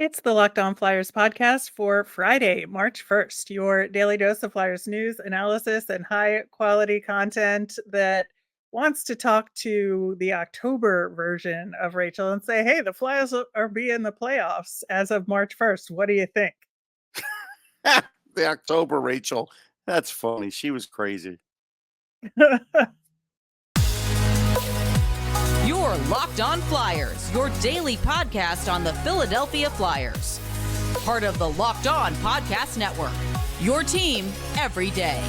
It's the Locked On Flyers podcast for Friday, March 1st, your daily dose of Flyers news, analysis, and high quality content that wants to talk to the October version of Rachel and say, hey, the Flyers are being the playoffs as of March 1st. What do you think? The October Rachel. That's funny. She was crazy. You're Locked On Flyers, your daily podcast on the Philadelphia Flyers. Part of the Locked On Podcast Network, your team every day.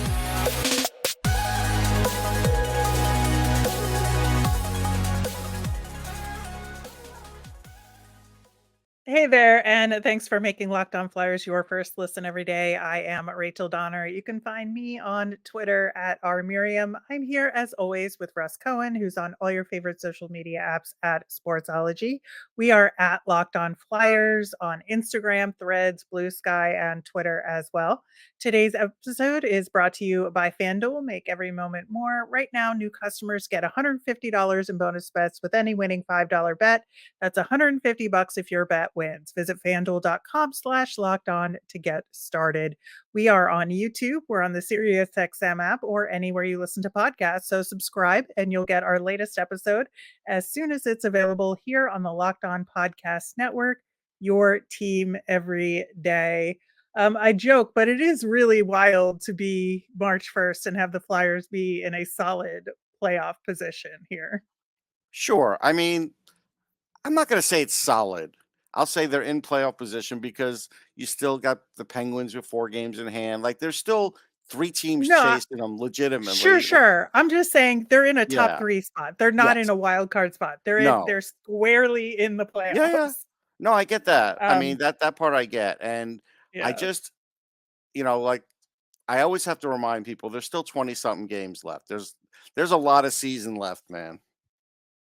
Hey there, and thanks for making Locked On Flyers your first listen every day. I am Rachel Donner. You can find me on Twitter at rmiriam. I'm here as always with Russ Cohen, who's on all your favorite social media apps at Sportsology. We are at Locked On Flyers on Instagram, Threads, Blue Sky, and Twitter as well. Today's episode is brought to you by FanDuel. Make every moment more. Right now, new customers get $150 in bonus bets with any winning $5 bet. That's $150 if your bet wins. Visit fanduel.com/locked on to get started. We are on YouTube. We're on the SiriusXM app or anywhere you listen to podcasts. So subscribe and you'll get our latest episode as soon as it's available here on the Locked On Podcast Network, your team every day. I joke, but it is really wild to be March 1st and have the Flyers be in a solid playoff position here. Sure. I mean, I'm not going to say it's solid. I'll say they're in playoff position because you still got the Penguins with 4 games in hand. Like there's still 3 teams No, chasing them legitimately. sure. I'm just saying they're in a top Yeah. 3 spot. They're not in Yes. a wild card spot. No. They're squarely in the Yeah. playoffs. No, I get that. I mean, Um, that part I get. And I yeah. just, like I always have to remind people there's still 20 something games left. There's a lot of season left, man.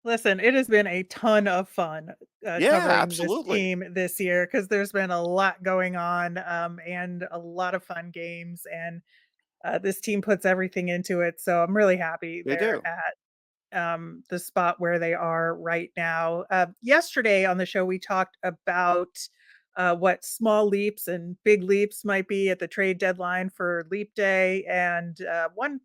Listen, it has been a ton of fun Yeah, covering this absolutely. team this year because there's been a lot going on and a lot of fun games, and this team puts everything into it. So I'm really happy They they're do. at the spot where they are right now. Yesterday on the show, we talked about what small leaps and big leaps might be at the trade deadline for Leap Day. And one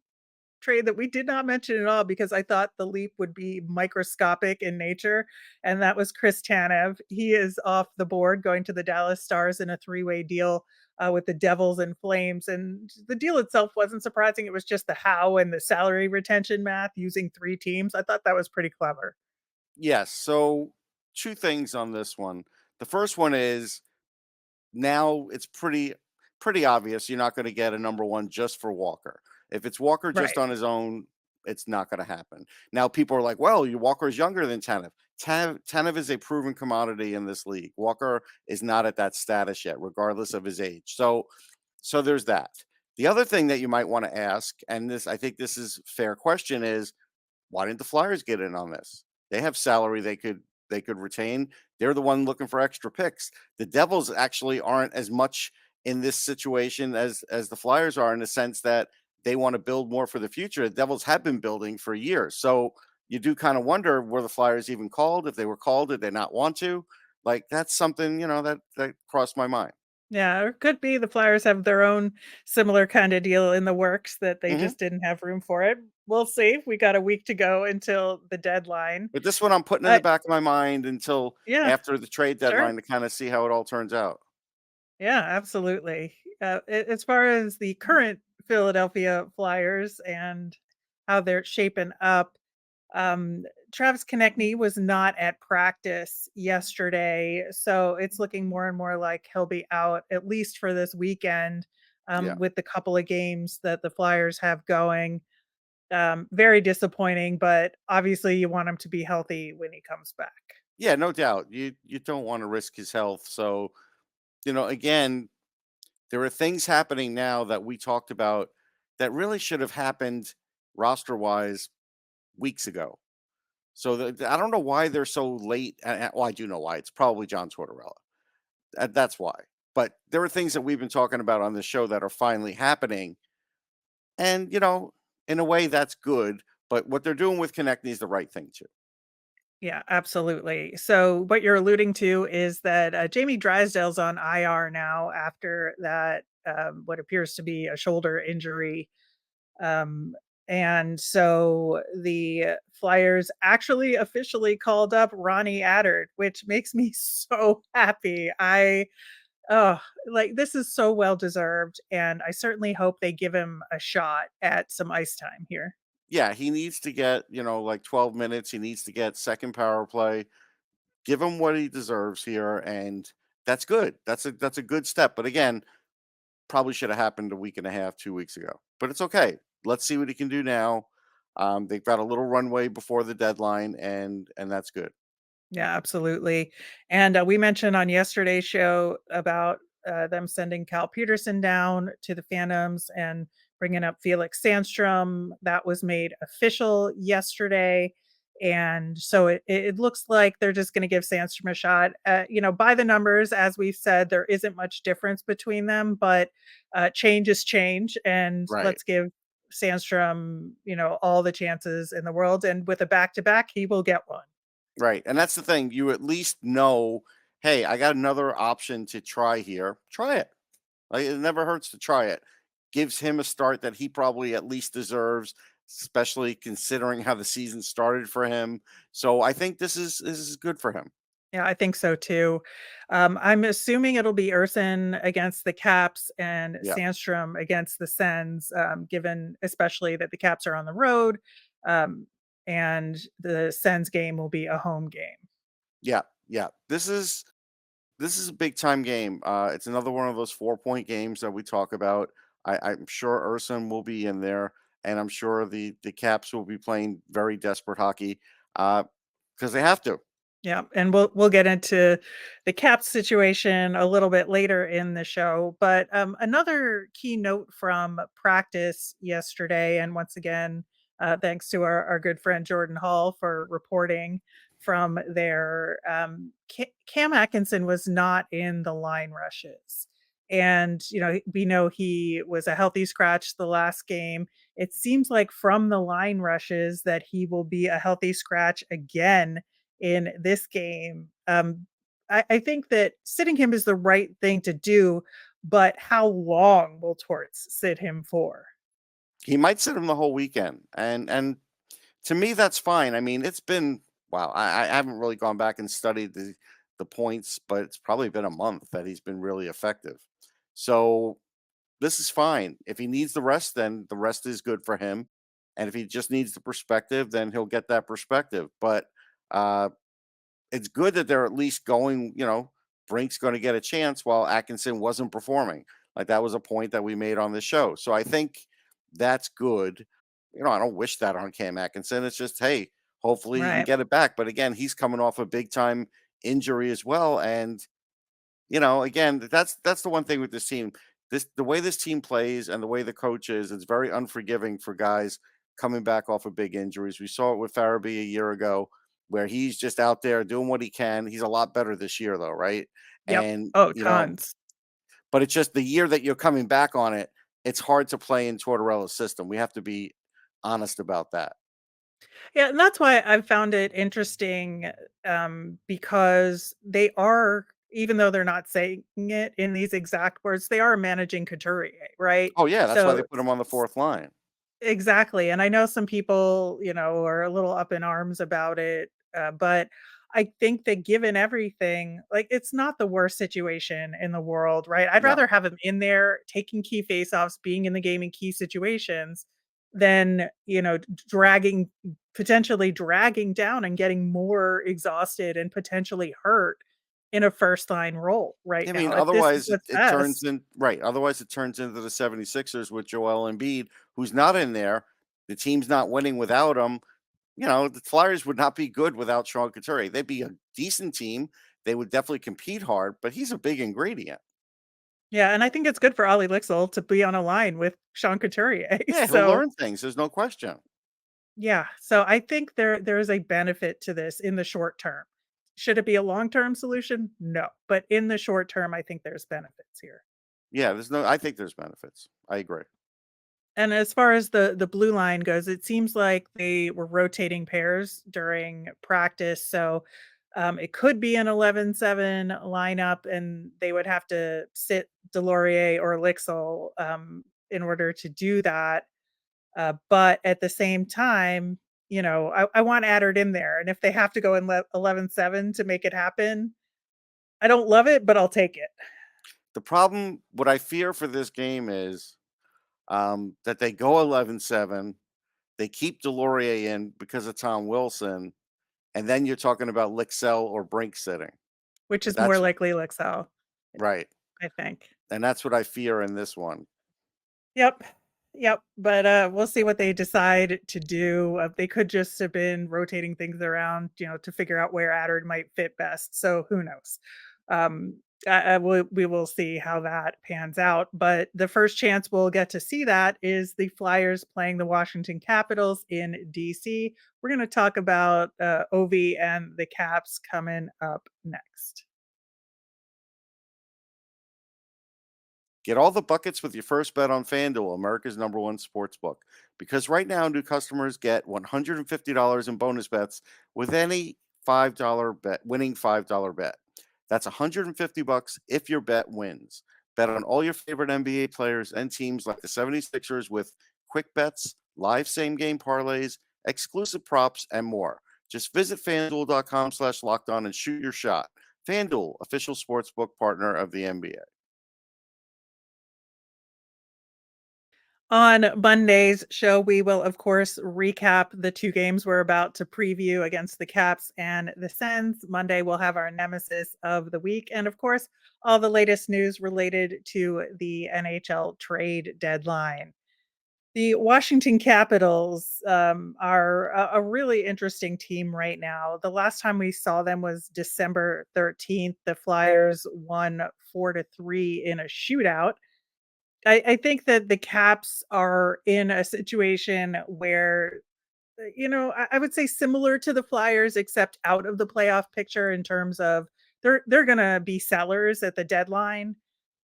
trade that we did not mention at all because I thought the leap would be microscopic in nature, and that was Chris Tanev. He is off the board, going to the Dallas Stars in a 3-way deal with the Devils and Flames. And the deal itself wasn't surprising. It was just the how and the salary retention math using 3 teams. I thought that was pretty clever. Yes. So 2 things on this one. The first one is now it's pretty obvious you're not going to get a number one just for Walker. If it's Walker just Right. on his own, it's not going to happen. Now people are like, "Well, your Walker's younger than Tanev." Tanev is a proven commodity in this league. Walker is not at that status yet, regardless of his age. So there's that. The other thing that you might want to ask, and this I think this is a fair question, is why didn't the Flyers get in on this? They have salary they could retain. They're the one looking for extra picks. The Devils actually aren't as much in this situation as the Flyers are in the sense that they want to build more for the future. The Devils have been building for years. So you do kind of wonder, were the Flyers even called? If they were called, did they not want to? Like that's something, that crossed my mind. Yeah, or it could be the Flyers have their own similar kind of deal in the works that they Hmm. just didn't have room for it. We'll see. We got a week to go until the deadline. But this one I'm putting in the But back of my mind until yeah, after the trade sure. deadline to kind of see how it all turns out. Yeah, absolutely. As far as the current Philadelphia Flyers and how they're shaping up, um, Travis Konechny was not at practice yesterday, so it's looking more and more like he'll be out at least for this weekend Yeah. with the couple of games that the Flyers have going. Very disappointing, but obviously you want him to be healthy when he comes back. Yeah, no doubt. You don't want to risk his health. So, again, there are things happening now that we talked about that really should have happened roster wise weeks ago. So I don't know why they're so late. Well, I do know why. It's probably John Tortorella. That's why. But there are things that we've been talking about on the show that are finally happening. And, in a way, that's good. But what they're doing with Konechny is the right thing too. Yeah, absolutely. So what you're alluding to is that Jamie Drysdale's on IR now after that what appears to be a shoulder injury. Um, and so the Flyers actually officially called up Ronnie Attard, which makes me so happy. Oh, like this is so well deserved, and I certainly hope they give him a shot at some ice time here. Yeah, he needs to get, like 12 minutes. He needs to get second power play. Give him what he deserves here, and that's good. That's a good step. But again, probably should have happened a week and a half, 2 weeks ago. But it's okay. Let's see what he can do now. They've got a little runway before the deadline, and that's good. Yeah, absolutely. And we mentioned on yesterday's show about them sending Cal Petersen down to the Phantoms and bringing up Felix Sandstrom. That was made official yesterday. And so it looks like they're just going to give Sandstrom a shot. By the numbers, as we've said, there isn't much difference between them, but change is change. And Right. let's give Sandstrom, all the chances in the world. And with a back to back, he will get one. Right. And that's the thing. You at least know, hey, I got another option to try here. Try it. Like, it never hurts to try it. Gives him a start that he probably at least deserves, especially considering how the season started for him. So I think this is good for him. Yeah, I think so too. I'm assuming it'll be Urson against the Caps and Yeah. Sandstrom against the Sens, given especially that the Caps are on the road, um, and the Sens game will be a home game. Yeah. Yeah. This is a big time game. It's another one of those 4 point games that we talk about. I'm sure Urson will be in there, and I'm sure the Caps will be playing very desperate hockey because they have to. Yeah, and we'll get into the Caps situation a little bit later in the show, but another key note from practice yesterday, and once again, thanks to our good friend Jordan Hall for reporting from there. Cam Atkinson was not in the line rushes, and we know he was a healthy scratch the last game. It seems like from the line rushes that he will be a healthy scratch again in this game. I think that sitting him is the right thing to do, but how long will Torts sit him for? He might sit him the whole weekend, and to me that's fine. I mean, it's been wow. I haven't really gone back and studied the points, but it's probably been a month that he's been really effective. So this is fine. If he needs the rest, then the rest is good for him. And if he just needs the perspective, then he'll get that perspective. But uh, it's good that they're at least going, Brink's going to get a chance while Atkinson wasn't performing. Like that was a point that we made on the show. So I think that's good. I don't wish that on Cam Atkinson. It's just, hey, hopefully he can Right. get it back. But again, he's coming off a big time injury as well. And again, that's the one thing with this team. The way this team plays and the way the coach is, it's very unforgiving for guys coming back off of big injuries. We saw it with Farabee a year ago, where he's just out there doing what he can. He's a lot better this year, though, right? Yep. And Oh, tons. but it's just the year that you're coming back on it. It's hard to play in Tortorella's system. We have to be honest about that. Yeah, and that's why I found it interesting, because they are, even though they're not saying it in these exact words, they are managing Couturier, right? Oh yeah, that's why they So put him on the fourth line. exactly, and I know some people, are a little up in arms about it, but I think that given everything, like, it's not the worst situation in the world, right? I'd No. rather have him in there taking key faceoffs, being in the game in key situations than, dragging potentially dragging down and getting more exhausted and potentially hurt in a first line role right I mean, now, if this is otherwise what's it turns best. in right. Otherwise, it turns into the 76ers with Joel Embiid, who's not in there. The team's not winning without him. The Flyers would not be good without Sean Couturier. They'd be a decent team. They would definitely compete hard, but he's a big ingredient. Yeah, and I think it's good for Ollie Lixel to be on a line with Sean Couturier. Yeah, he'll So, learn things. There's no question. yeah, so I think there is a benefit to this in the short term. Should it be a long-term solution? No, but in the short term, I think there's benefits here. Yeah, I think there's benefits. I agree. And as far as the blue line goes, it seems like they were rotating pairs during practice, so, it could be an 11-7 lineup, and they would have to sit Delorier or Lixel, in order to do that, but at the same time, I want Attard in there, and if they have to go in 11-7 to make it happen, I don't love it, but I'll take it. The problem, what I fear for this game is that they go 11-7, they keep Delorier in because of Tom Wilson, and then you're talking about Lixell or Brink sitting. Which is more That's likely Lixel, right. I think. And that's what I fear in this one. Yep. Yep, but, we'll see what they decide to do. They could just have been rotating things around, to figure out where Attard might fit best, so who knows? Um, we will see how that pans out, but the first chance we'll get to see that is the Flyers playing the Washington Capitals in DC. We're gonna talk about, Ovi and the Caps coming up next. Get all the buckets with your first bet on FanDuel, America's #1 sportsbook. Because right now, new customers get $150 in bonus bets with any $5 bet, winning $5 bet. That's $150 if your bet wins. Bet on all your favorite NBA players and teams like the 76ers with quick bets, live same game parlays, exclusive props, and more. Just visit fanduel.com/locked on and shoot your shot. FanDuel, official sportsbook partner of the NBA. On Monday's show, we will, of course, recap the 2 games we're about to preview against the Caps and the Sens. Monday, we'll have our nemesis of the week and, of course, all the latest news related to the NHL trade deadline. The Washington Capitals, are a really interesting team right now. The last time we saw them was December 13th. The Flyers won 4-3 in a shootout. I think that the Caps are in a situation where, I would say similar to the Flyers, except out of the playoff picture in terms of they're gonna be sellers at the deadline,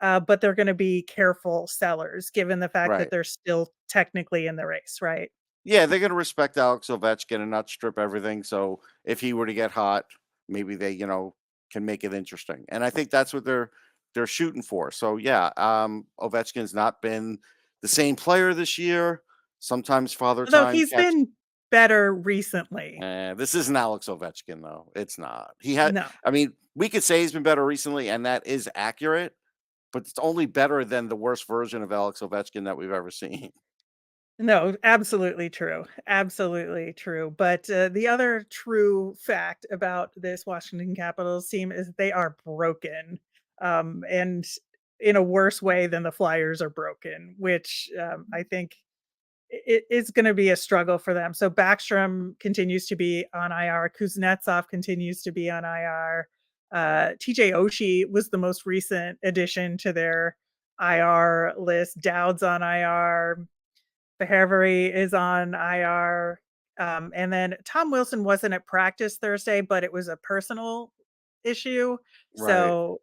but they're gonna be careful sellers given the fact that Right. they're still technically in the race, right? Yeah, they're gonna respect Alex Ovechkin and not strip everything, so if he were to get hot, maybe they, can make it interesting, and I think that's what they're shooting for. So, yeah, Ovechkin's not been the same player this year. Sometimes Father Although Time he's catch been better recently. this isn't Alex Ovechkin, though. It's not. He had No. I mean, we could say he's been better recently, and that is accurate, but it's only better than the worst version of Alex Ovechkin that we've ever seen. No, absolutely true. Absolutely true. But the other true fact about this Washington Capitals team is they are broken, and in a worse way than the Flyers are broken, which I think it is going to be a struggle for them. So Backstrom continues to be on IR. Kuznetsov continues to be on IR. TJ Oshie was the most recent addition to their IR list. Dowd's on IR. Behavery is on IR. And then Tom Wilson wasn't at practice Thursday, but it was a personal issue. Right. So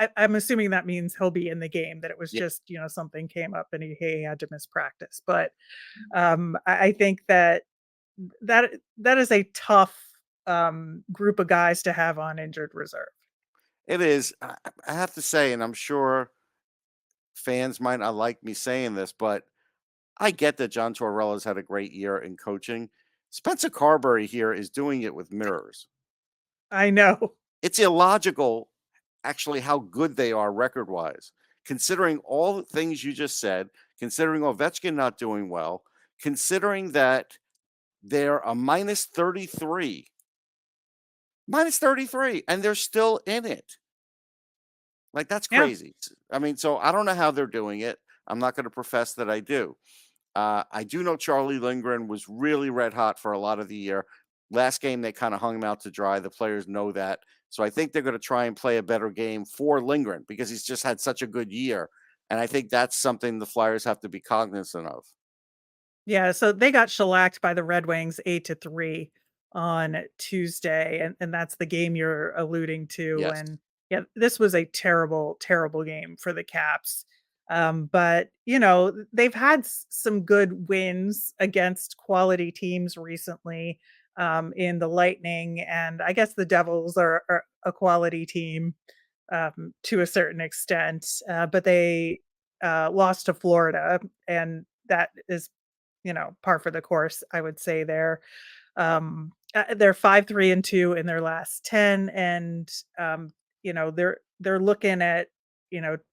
I'm assuming that means he'll be in the game, that it was Yeah, just, something came up and he had to miss practice. But I think that is a tough group of guys to have on injured reserve. it is. I have to say, and I'm sure fans might not like me saying this, but I get that John Tortorella's had a great year in coaching. Spencer Carberry here is doing it with mirrors. I know. It's illogical, actually, how good they are record wise, considering all the things you just said, considering Ovechkin not doing well, considering that they're a minus 33, and they're still in it. Like, that's Yeah. crazy. I mean, so I don't know how they're doing it. I'm not going to profess that I do. I do know Charlie Lindgren was really red hot for a lot of the year. Last game, they kind of hung him out to dry. The players know that. So I think they're going to try and play a better game for Lindgren because he's just had such a good year. And I think that's something the Flyers have to be cognizant of. Yeah, so they got shellacked by the Red Wings 8-3 on Tuesday, and that's the game you're alluding to. Yes. And yeah, this was a terrible, terrible game for the Caps. But they've had some good wins against quality teams recently, in the Lightning, and I guess the Devils are a quality team, to a certain extent. But they lost to Florida, and that is par for the course, I would say there. They're 5-3-2 in their last 10, and they're looking at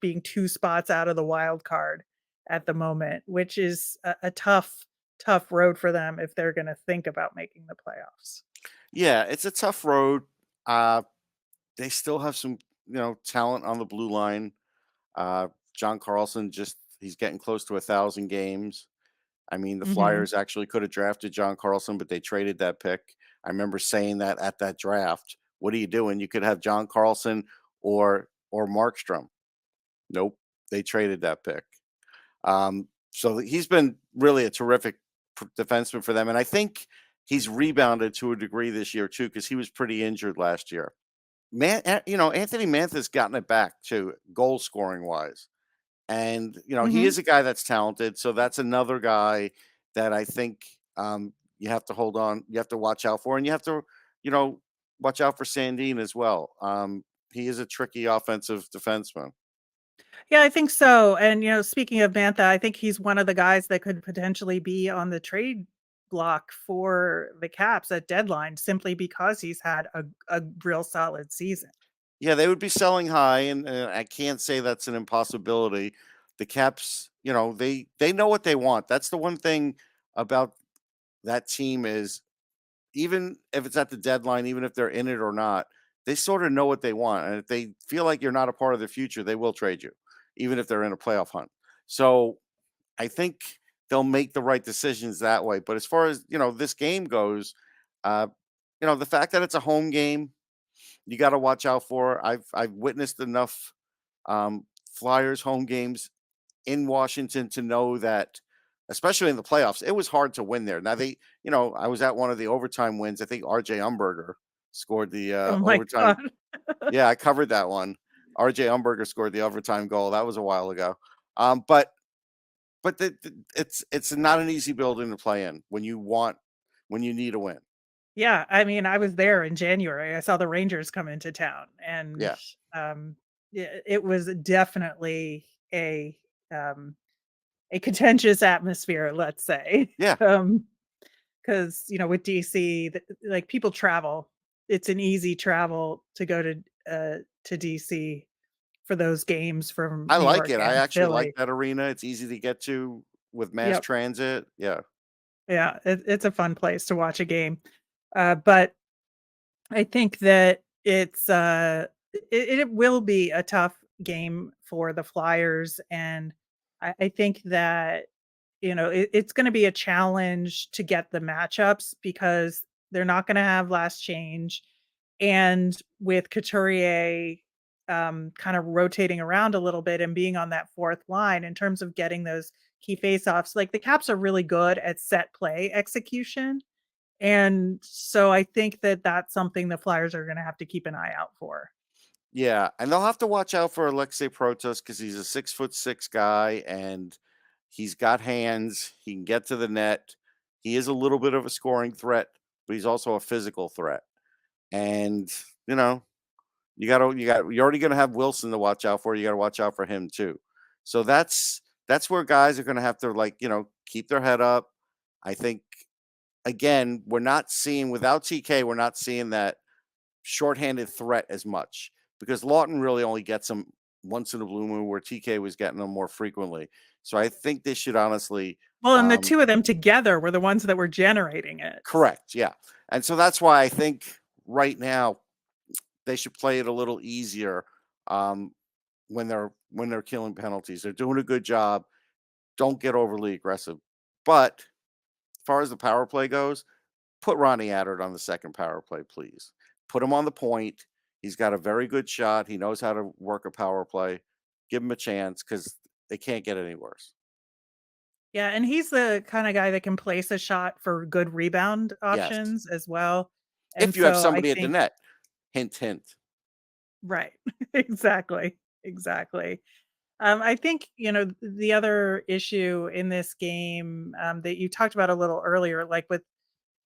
being 2 spots out of the wild card at the moment, which is a tough road for them if they're going to think about making the playoffs. Yeah, it's a tough road. Uh, they still have some, talent on the blue line. John Carlson he's getting close to 1,000 games. I mean, the Mhm. Flyers actually could have drafted John Carlson, but they traded that pick. I remember saying that at that draft. What are you doing? You could have John Carlson or Markstrom. Nope, they traded that pick. So he's been really a terrific defenseman for them, and I think he's rebounded to a degree this year too because he was pretty injured last year. Anthony Mantha's gotten it back to goal scoring wise. And, he Mhm. is a guy that's talented. So that's another guy that I think you have to hold on. You have to watch out for. And you have to, you know, watch out for Sandin as well. He is a tricky offensive defenseman. Yeah, I think so. And speaking of Mantha, I think he's one of the guys that could potentially be on the trade block for the Caps at deadline, simply because he's had a real solid season. Yeah, they would be selling high. And I can't say that's an impossibility. The Caps, they know what they want. That's the one thing about that team is even if it's at the deadline, even if they're in it or not, they sort of know what they want. And if they feel like you're not a part of the future, they will trade you, even if they're in a playoff hunt. So I think they'll make the right decisions that way. But as far as, this game goes, uh, the fact that it's a home game, you got to watch out for. I've witnessed enough Flyers home games in Washington to know that, especially in the playoffs, it was hard to win there. Now I was at one of the overtime wins. I think RJ Umberger scored the Oh my overtime. god. Yeah, I covered that one. RJ Umberger scored the overtime goal. That was a while ago. But it's not an easy building to play in when you need a win. Yeah, I mean, I was there in January. I saw the Rangers come into town, and Yeah, it was definitely um, a contentious atmosphere, let's say. yeah. Because with DC, like, people travel. It's an easy travel to go to DC for those games from I New like York it. I and actually like Philly. that arena. It's easy to get to with mass Yep. transit. Yeah. Yeah, it's a fun place to watch a game. But I think that it will be a tough game for the Flyers, and I think that it's going to be a challenge to get the matchups because they're not going to have last change, and with Couturier kind of rotating around a little bit and being on that fourth line in terms of getting those key faceoffs, like, the Caps are really good at set play execution, and so I think that that's something the Flyers are gonna have to keep an eye out for. Yeah, and they'll have to watch out for Alexei Protas because he's a 6'6" guy and he's got hands. He can get to the net. He is a little bit of a scoring threat, but he's also a physical threat. And you know, you're already gonna have Wilson to watch out for. You got to watch out for him too. So that's where guys are gonna have to keep their head up. I think again, we're not seeing without TK, we're not seeing that shorthanded threat as much because Lawton really only gets them once in a blue moon where TK was getting them more frequently. So I think they should honestly Well, and the um 2 of them together were the ones that were generating it. correct, yeah. And so that's why I think right now they should play it a little easier um when they're killing penalties. They're doing a good job. Don't get overly aggressive. But as far as the power play goes, put Ronnie Attard on the second power play, please. Put him on the point. He's got a very good shot. He knows how to work a power play. Give him a chance because they can't get any worse. Yeah, and he's the kinda guy that can place a shot for good rebound Yes. options as well, and If you have so I somebody at the think. net. Hint, hint. Right. Exactly, exactly. I think, the other issue in this game, that you talked about a little earlier, like with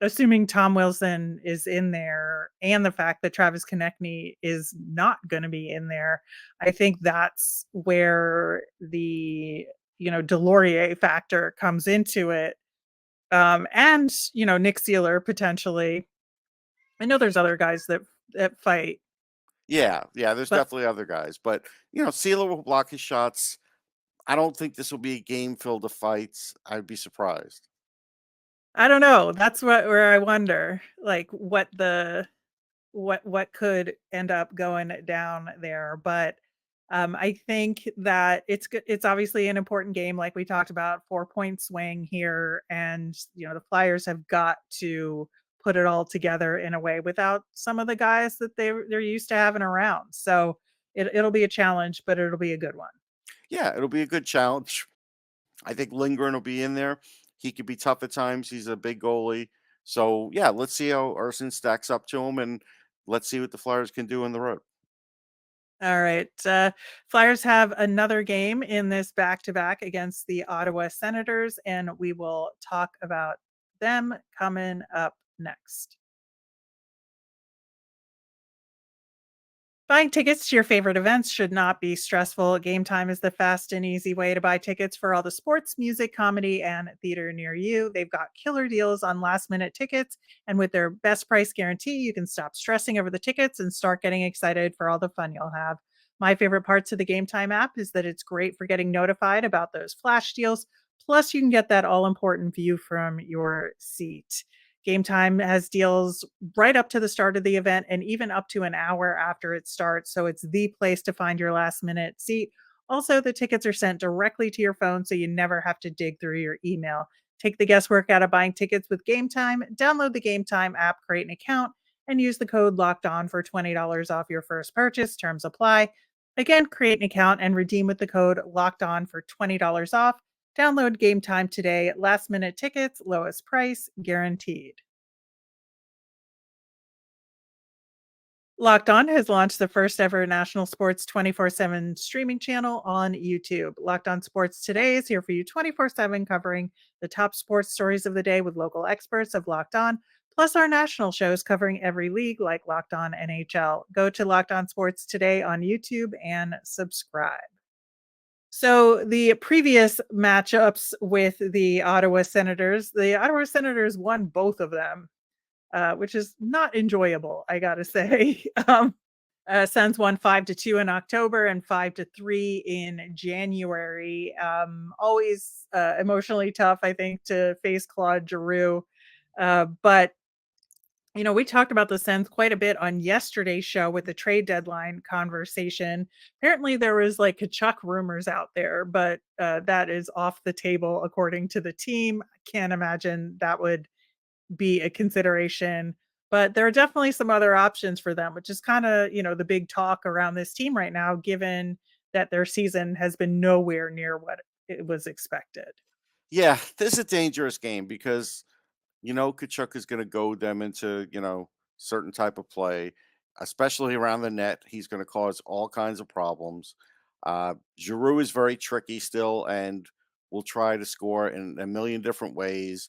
assuming Tom Wilson is in there and the fact that Travis Konechny is not gonna be in there, I think that's where the, Delorier factor comes into it. And, Nick Seeler potentially. I know there's other guys that fight, Yeah, there's but definitely other guys, but Sealer will block his shots. I don't think this will be a game filled of fights. I'd be surprised. I don't know. That's where I wonder, like, what could end up going down there. But I think that it's obviously an important game, like we talked about, 4-point swing here, and the Flyers have got to put it all together in a way without some of the guys that they're used to having around. So it'll be a challenge, but it'll be a good one. Yeah, it'll be a good challenge. I think Lindgren will be in there. He could be tough at times. He's a big goalie. So yeah, let's see how Urson stacks up to him, and let's see what the Flyers can do on the road. All right. Flyers have another game in this back to back against the Ottawa Senators, and we will talk about them coming up next. Buying tickets to your favorite events should not be stressful. Gametime is the fast and easy way to buy tickets for all the sports, music, comedy, and theater near you. They've got killer deals on last minute tickets, and with their best price guarantee, you can stop stressing over the tickets and start getting excited for all the fun you'll have. My favorite parts of the Gametime app is that it's great for getting notified about those flash deals. Plus, you can get that all important view from your seat. Gametime has deals right up to the start of the event and even up to an hour after it starts. So it's the place to find your last minute seat. Also, the tickets are sent directly to your phone, so you never have to dig through your email. Take the guesswork out of buying tickets with Gametime. Download the Gametime app, create an account, and use the code Locked On for $20 off your first purchase. Terms apply. Again, create an account and redeem with the code Locked On for $20 off. Download Gametime today. Last minute tickets, lowest price guaranteed. Locked On has launched the first ever national sports 24/7 streaming channel on YouTube. Locked On Sports Today is here for you 24/7, covering the top sports stories of the day with local experts of Locked On, plus our national shows covering every league like Locked On NHL. Go to Locked On Sports Today on YouTube and subscribe. So the previous matchups with the Ottawa Senators won both of them, which is not enjoyable, I gotta say. Sens won 5-2 in October and 5-3 in January. Always emotionally tough, I think, to face Claude Giroux. But we talked about the Sens quite a bit on yesterday's show with the trade deadline conversation. Apparently, there was like Kachuk rumors out there, but that is off the table according to the team. I can't imagine that would be a consideration. But there are definitely some other options for them, which is kind of, the big talk around this team right now, given that their season has been nowhere near what it was expected. Yeah, this is a dangerous game because Kachuk is going to goad them into certain type of play, especially around the net. He's going to cause all kinds of problems. Giroux is very tricky still, and will try to score in a million different ways.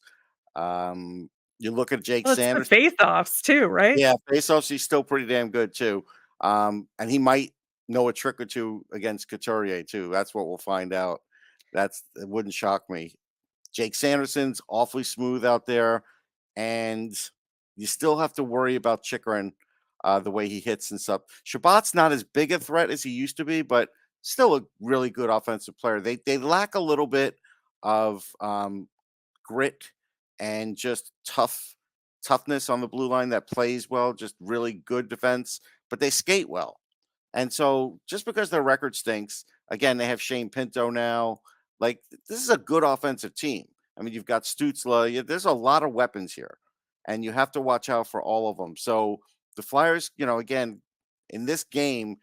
You look at Jake Well, it's the Sanders. face-offs too, right? Yeah, faceoffs, he's still pretty damn good too. And he might know a trick or two against Couturier too. That's what we'll find out. It wouldn't shock me. Jake Sanderson's awfully smooth out there, and you still have to worry about Chikrin, the way he hits and stuff. Shabbat's not as big a threat as he used to be, but still a really good offensive player. They lack a little bit of grit and just toughness on the blue line that plays well, just really good defense, but they skate well. And so just because their record stinks, again, they have Shane Pinto now. Like, this is a good offensive team. I mean, you've got Stützle. There's a lot of weapons here, and you have to watch out for all of them. So the Flyers, again, in this game,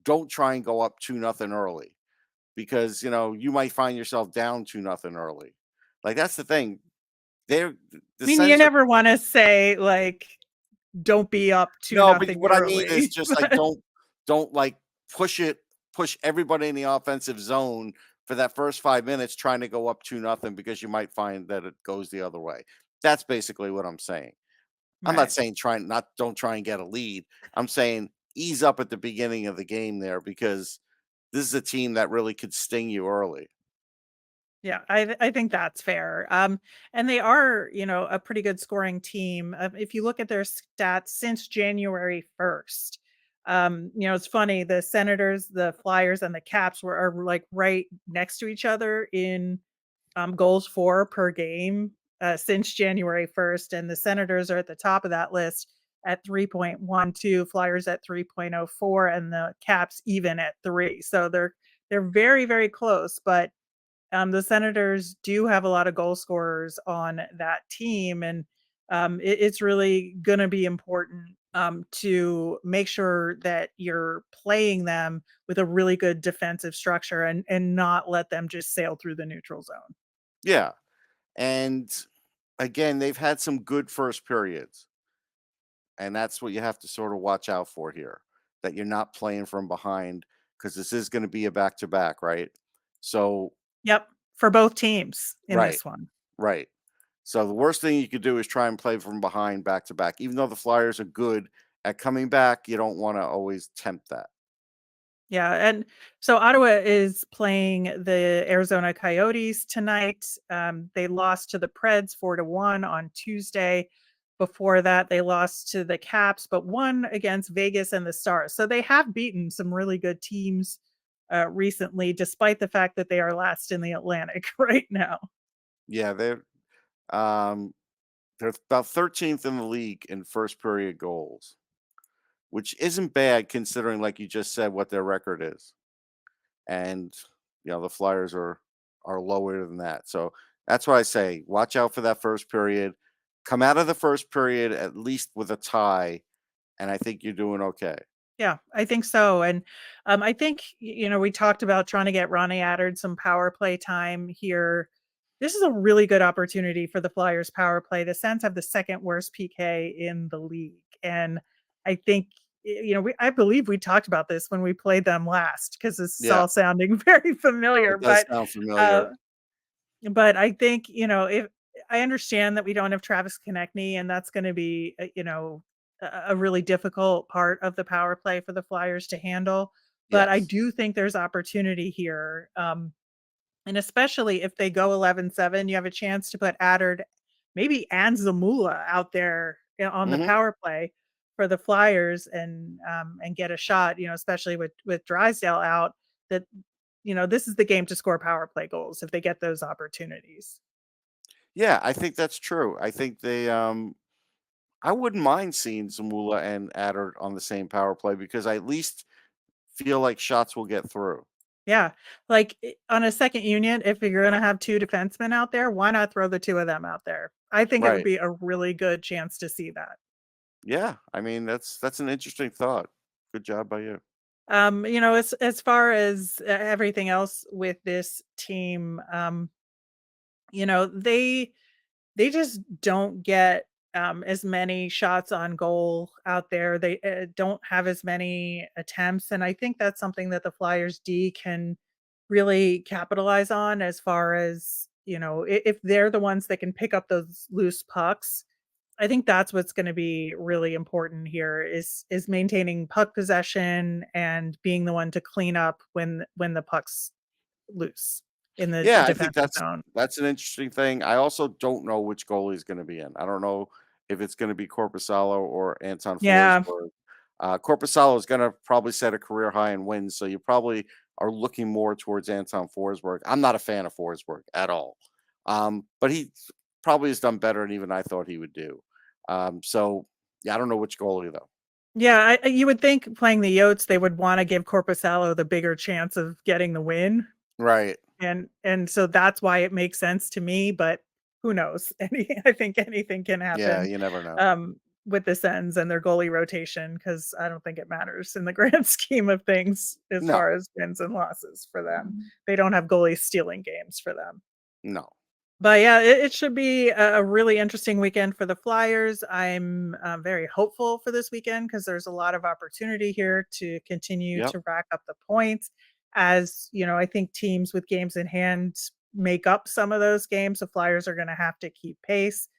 don't try and go up 2-0 early, because you might find yourself down 2-0 early. Like, that's the thing. They're I the mean, you Sens are never wanna say, like, "Don't be up 2 no, but nothing what I mean is early," just like but don't like push it push everybody in the offensive zone for that first 5 minutes trying to go up 2-0 because you might find that it goes the other way. That's basically what I'm saying. I'm not Right. saying don't try and get a lead. I'm saying ease up at the beginning of the game there because this is a team that really could sting you early. Yeah, I think that's fair. And they are, a pretty good scoring team. If you look at their stats since January 1st, it's funny. The Senators, the Flyers, and the Caps are like right next to each other in goals for per game since January 1st, and the Senators are at the top of that list at 3.12, Flyers at 3.04, and the Caps even at 3. So they're very very close, but the Senators do have a lot of goal scorers on that team, and it's really going to be important to make sure that you're playing them with a really good defensive structure and not let them just sail through the neutral zone. Yeah. And again, they've had some good first periods. And that's what you have to sort of watch out for here, that you're not playing from behind because this is going to be a back to back, right? So, Yep, for both teams in right, this one. right. So the worst thing you could do is try and play from behind back to back. Even though the Flyers are good at coming back, you don't want to always tempt that. Yeah, and so Ottawa is playing the Arizona Coyotes tonight. They lost to the Preds 4-1 on Tuesday. Before that, they lost to the Caps, but won against Vegas and the Stars. So they have beaten some really good teams recently, despite the fact that they are last in the Atlantic right now. Yeah, um they're about 13th in the league in first period goals, which isn't bad considering, like you just said, what their record is. And the Flyers are lower than that. So that's why I say watch out for that first period. Come out of the first period at least with a tie, and I think you're doing okay. Yeah, I think so, and, I think, we talked about trying to get Ronnie Attard some power play time here. This is a really good opportunity for the Flyers power play. The Sens have the 2nd worst PK in the league, and I think, I believe we talked about this when we played them last because this is Yeah, all sounding very familiar, it does but, sound familiar. uh I think, if I understand that we don't have Travis Konechny, and that's gonna be, a really difficult part of the power play for the Flyers to handle, but I Yes. do think there's opportunity here, and especially if they go 11-7, you have a chance to put Addard, maybe and Zamula out there on the Hmm. power play for the Flyers and get a shot, especially with Drysdale out, that this is the game to score power play goals if they get those opportunities. Yeah, I think that's true. I think I wouldn't mind seeing Zamula and Adder on the same power play because I at least feel like shots will get through. Yeah, like, on a second unit, if you're gonna have 2 defensemen out there, why not throw the 2 of them out there? I think it would Right. be a really good chance to see that. Yeah. I mean, that's an interesting thought. Good job by you. As far as everything else with this team, you know, they they just don't get as many shots on goal out there. They don't have as many attempts, and I think that's something that the Flyers D can really capitalize on. As far as if they're the ones that can pick up those loose pucks, I think that's what's going to be really important here is maintaining puck possession and being the one to clean up when the puck's loose in the Yeah, I think defensive that's zone. that's an interesting thing. I also don't know which goalie is going to be in. I don't know if it's going to be Corpusalo or Anton Yeah, Forsberg. Corpusalo is going to probably set a career high in wins, so you probably are looking more towards Anton Forsberg. I'm not a fan of Forsberg at all, but he probably has done better than even I thought he would do. So yeah, I don't know which goalie though. yeah. You would think playing the Yotes, they would want to give Corpusalo the bigger chance of getting the win, Right? and so that's why it makes sense to me. But who knows? I think anything can Yeah, happen you never know. um, with the Sens and their goalie rotation because I don't think it matters in the grand scheme of things as No, far as wins and losses for them. They don't have goalies stealing games for them. no. But yeah, it should be a really interesting weekend for the Flyers. I'm very hopeful for this weekend because there's a lot of opportunity here to continue Yep. to rack up the points. As you know, I think teams with games in hand make up some of those games. The Flyers are going to have to keep pace.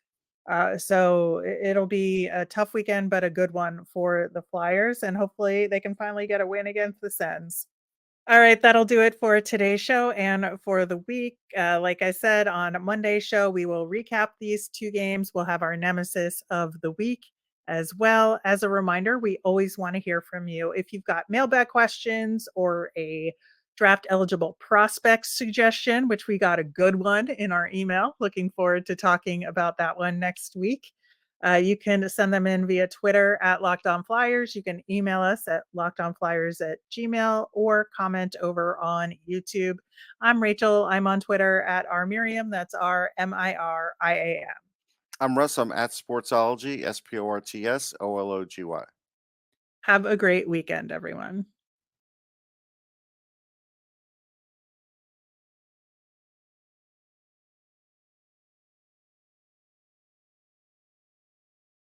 So it'll be a tough weekend, but a good one for the Flyers. And hopefully they can finally get a win against the Sens. All right, that'll do it for today's show and for the week. Like I said, on Monday's show, we will recap these two games. We'll have our nemesis of the week as well. As a reminder, we always want to hear from you. If you've got mailbag questions or a draft eligible prospect suggestion, which we got a good one in our email, looking forward to talking about that one next week. You can send them in via Twitter at Locked On Flyers. You can email us at lockedonflyers@gmail or comment over on YouTube. I'm Rachel. I'm on Twitter at rmiriam. That's RMIRIAM. I'm Russ. I'm at Sportsology, SPORTSOLOGY. Have a great weekend, everyone.